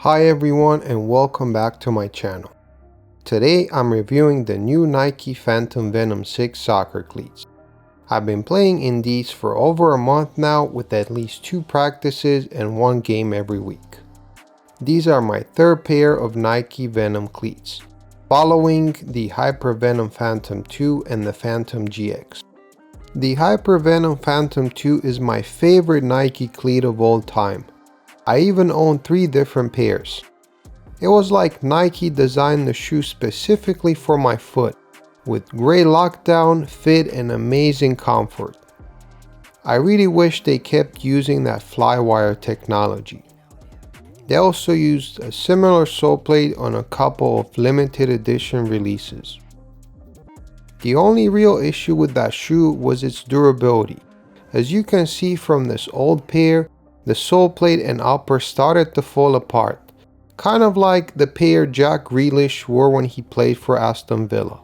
Hi everyone and welcome back to my channel. Today I'm reviewing the new Nike Phantom Venom 6 soccer cleats. I've been playing in these for over a month now with at least 2 practices and 1 game every week. These are my third pair of Nike Venom cleats, following the Hyper Venom Phantom 2 and the Phantom GX. The Hyper Venom Phantom 2 is my favorite Nike cleat of all time. I even own 3 different pairs. It was like Nike designed the shoe specifically for my foot, with great lockdown, fit, and amazing comfort. I really wish they kept using that flywire technology. They also used a similar sole plate on a couple of limited edition releases. The only real issue with that shoe was its durability. As you can see from this old pair, the sole plate and upper started to fall apart, kind of like the pair Jack Grealish wore when he played for Aston Villa.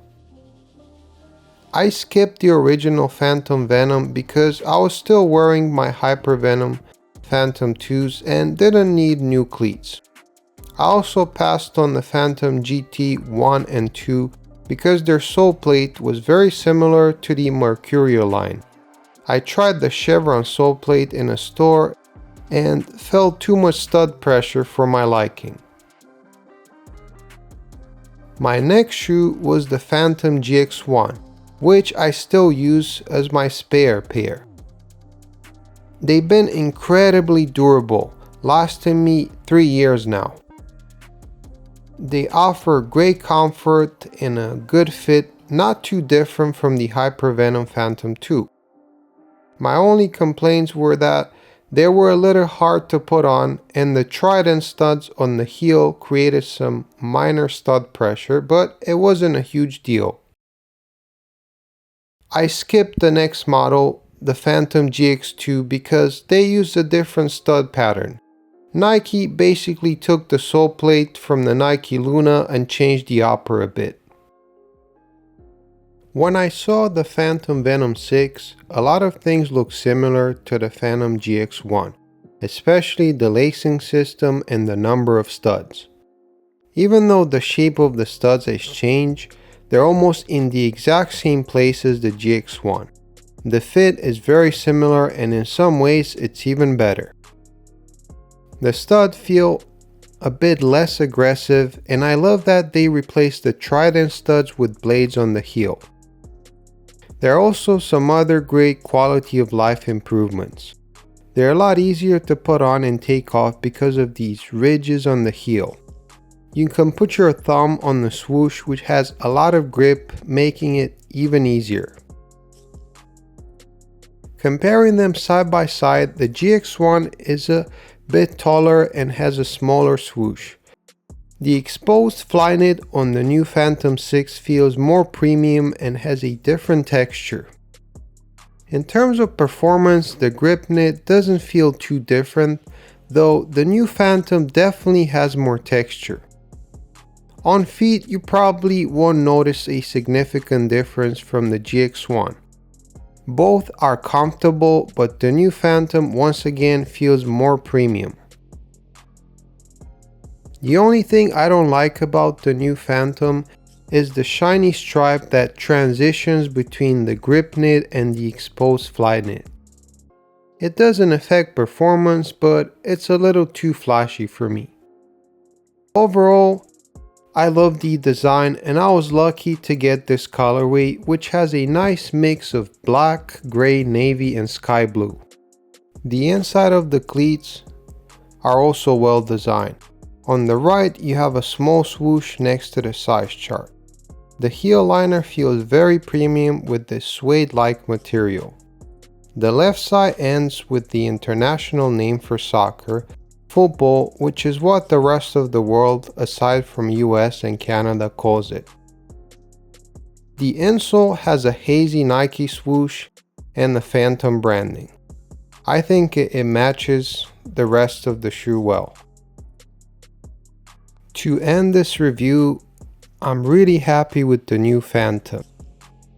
I skipped the original Phantom Venom because I was still wearing my Hyper Venom Phantom 2s and didn't need new cleats. I also passed on the Phantom GT 1 and 2 because their sole plate was very similar to the Mercurial line. I tried the Chevron sole plate in a store and felt too much stud pressure for my liking. My next shoe was the Phantom GX1, which I still use as my spare pair. They've been incredibly durable, lasting me 3 years now. They offer great comfort and a good fit, not too different from the Hyper Venom Phantom 2. My only complaints were that they were a little hard to put on, and the trident studs on the heel created some minor stud pressure, but it wasn't a huge deal. I skipped the next model, the Phantom GX2, because they used a different stud pattern. Nike basically took the sole plate from the Nike Luna and changed the upper a bit. When I saw the Phantom Venom 6, a lot of things looked similar to the Phantom GX1, especially the lacing system and the number of studs. Even though the shape of the studs has changed, they're almost in the exact same place as the GX1. The fit is very similar and in some ways it's even better. The studs feel a bit less aggressive, and I love that they replaced the trident studs with blades on the heel. There are also some other great quality of life improvements. They're a lot easier to put on and take off because of these ridges on the heel. You can put your thumb on the swoosh, which has a lot of grip, making it even easier. Comparing them side by side, the GX1 is a bit taller and has a smaller swoosh. The exposed flyknit on the new Phantom 6 feels more premium and has a different texture. In terms of performance, the grip knit doesn't feel too different, though the new Phantom definitely has more texture. On feet, you probably won't notice a significant difference from the GX1. Both are comfortable, but the new Phantom once again feels more premium. The only thing I don't like about the new Phantom is the shiny stripe that transitions between the grip knit and the exposed flyknit. It doesn't affect performance, but it's a little too flashy for me. Overall, I love the design and I was lucky to get this colorway, which has a nice mix of black, gray, navy, and sky blue. The inside of the cleats are also well designed. On the right, you have a small swoosh next to the size chart. The heel liner feels very premium with this suede-like material. The left side ends with the international name for soccer, football, which is what the rest of the world aside from US and Canada calls it. The insole has a hazy Nike swoosh and the Phantom branding. I think it matches the rest of the shoe well. To end this review, I'm really happy with the new Phantom.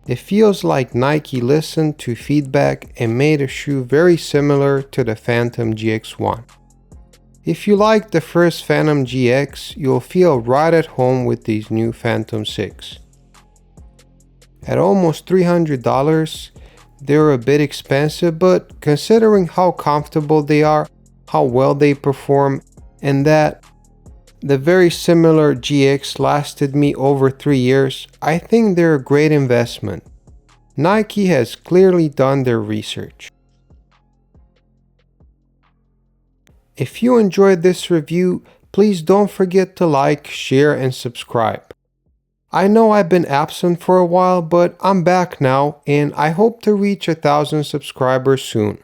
It feels like Nike listened to feedback and made a shoe very similar to the Phantom GX1. If you like the first Phantom GX, you'll feel right at home with these new Phantom 6. At almost $300, they're a bit expensive, but considering how comfortable they are, how well they perform, and that the very similar GX lasted me over 3 years, I think they're a great investment. Nike has clearly done their research. If you enjoyed this review, please don't forget to like, share, and subscribe. I know I've been absent for a while, but I'm back now, and I hope to reach 1,000 subscribers soon.